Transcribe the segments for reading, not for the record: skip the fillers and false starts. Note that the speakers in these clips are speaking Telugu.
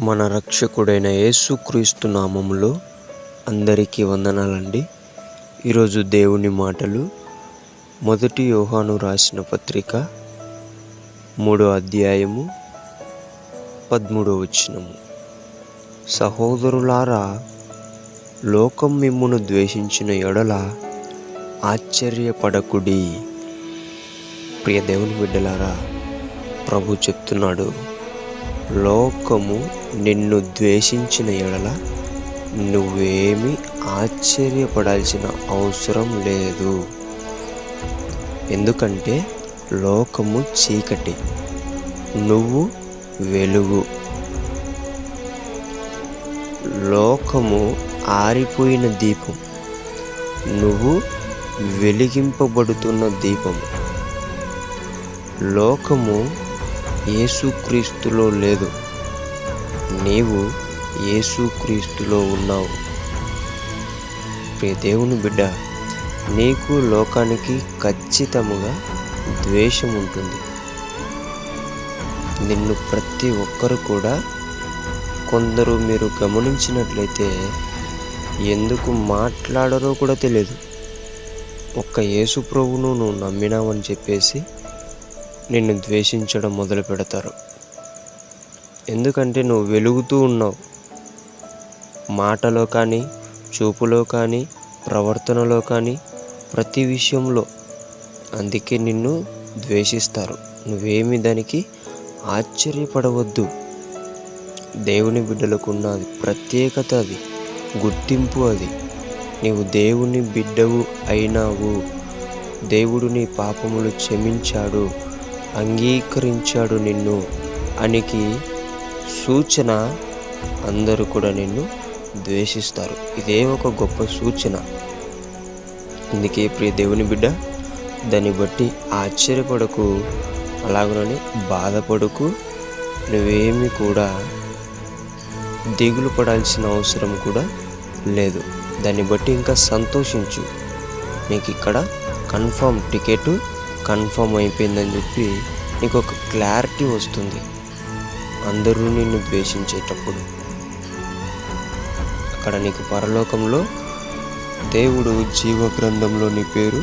మన రక్షకుడైన యేసుక్రీస్తు నామములో అందరికీ వందనాలండి. ఈరోజు దేవుని మాటలు 1 యోహాను రాసిన పత్రిక 3వ అధ్యాయము 13వ వచనము. సహోదరులారా, లోకం మిమ్మును ద్వేషించిన ఎడల ఆశ్చర్యపడకుడి. ప్రియ దేవుని బిడ్డలారా, ప్రభు చెప్తున్నాడు, లోకము నిన్ను ద్వేషించిన ఎడల నువ్వేమీ ఆశ్చర్యపడాల్సిన అవసరం లేదు. ఎందుకంటే లోకము చీకటి, నువ్వు వెలుగు. లోకము ఆరిపోయిన దీపం, నువ్వు వెలిగింపబడుతున్న దీపం. లోకము యేసుక్రీస్తులో లేదు, నీవు యేసుక్రీస్తులో ఉన్నావు. ప్రియ దేవుని బిడ్డ, నీకు లోకానికి ఖచ్చితముగా ద్వేషం ఉంటుంది. నిన్ను ప్రతి ఒక్కరు కూడా, కొందరు మీరు గమనించినట్లయితే ఎందుకు మాట్లాడరో కూడా తెలియదు. ఒక్క యేసు ప్రభువును నువ్వు నమ్మినావని చెప్పేసి నిన్ను ద్వేషించడం మొదలు పెడతారు. ఎందుకంటే నువ్వు వెలుగుతూ ఉన్నావు, మాటలో కానీ, చూపులో కానీ, ప్రవర్తనలో కానీ, ప్రతి విషయంలో. అందుకే నిన్ను ద్వేషిస్తారు. నువ్వేమి దానికి ఆశ్చర్యపడవద్దు. దేవుని బిడ్డలకు ఉన్నది ప్రత్యేకత, అది గుర్తింపు. అది నీవు దేవుని బిడ్డవు అయినావు. దేవుడు నీ పాపములు క్షమించాడు, అంగీకరించాడు నిన్ను అనికి సూచన. అందరూ కూడా నిన్ను ద్వేషిస్తారు. ఇదే ఒక గొప్ప సూచన. అందుకే ప్రియ దేవుని బిడ్డ, దాన్ని బట్టి ఆశ్చర్యపడకు, అలాగనే బాధపడకు. నువ్వేమి కూడా దిగులు పడాల్సిన అవసరం కూడా లేదు. దాన్ని బట్టి ఇంకా సంతోషించు. నీకు ఇక్కడ టికెట్ కన్ఫర్మ్ అయిపోయిందని చెప్పి నీకు ఒక క్లారిటీ వస్తుంది. అందరూ నిన్ను ద్వేషించేటప్పుడు అక్కడ నీకు పరలోకంలో దేవుడు జీవ గ్రంథంలో నీ పేరు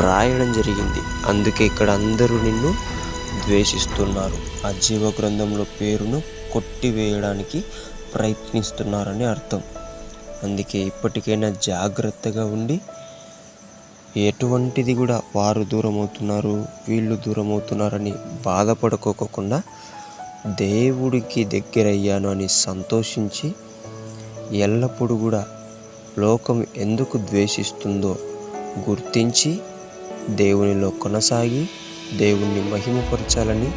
రాయడం జరిగింది. అందుకే ఇక్కడ అందరూ నిన్ను ద్వేషిస్తున్నారు. ఆ జీవ గ్రంథంలో పేరును కొట్టివేయడానికి ప్రయత్నిస్తున్నారని అర్థం. అందుకే ఇప్పటికైనా జాగ్రత్తగా ఉండి, ఎటువంటిది కూడా వారు దూరం అవుతున్నారు, వీళ్ళు దూరం అవుతున్నారని బాధపడుకోకుండా, దేవుడికి దగ్గరయ్యాను అని సంతోషించి, ఎల్లప్పుడూ కూడా లోకం ఎందుకు ద్వేషిస్తుందో గుర్తించి దేవునిలో కొనసాగి దేవుణ్ణి మహిమపరచాలని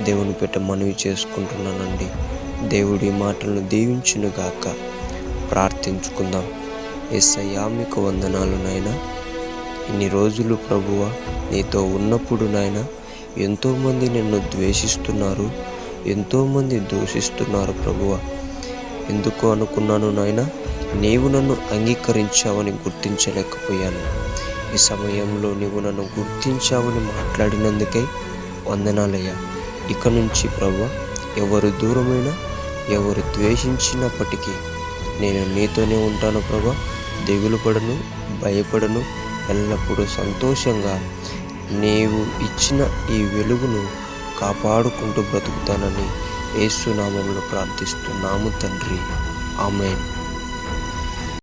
దేవుని పేట మనవి చేసుకుంటున్నానండి. దేవుడి మాటలను దీవించునుగాక. ప్రార్థించుకుందాం. యేసయ్యా, మీకు వందనాలు నాయనా. ఇన్ని రోజులు ప్రభువా నీతో ఉన్నప్పుడు నాయనా, ఎంతోమంది నిన్ను ద్వేషిస్తున్నారు, ఎంతోమంది దూషిస్తున్నారు ప్రభువా. ఎందుకు అనుకున్నాను నాయనా, నీవు నన్ను అంగీకరించావని గుర్తించలేకపోయాను. ఈ సమయంలో నీవు నన్ను గుర్తించావని మాట్లాడినందుకై వందనాలయ్యా. ఇక నుంచి ప్రభువా, ఎవరు దూరమైనా, ఎవరు ద్వేషించినప్పటికీ నేను నీతోనే ఉంటాను ప్రభువా. దిగులు పడను, భయపడను. ఎల్లప్పుడూ సంతోషంగా నీవు ఇచ్చిన ఈ వెలుగును కాపాడుకుంటూ బ్రతుకుతానని యేసు నామములో ప్రార్థిస్తున్నాము తండ్రి. ఆమేన్.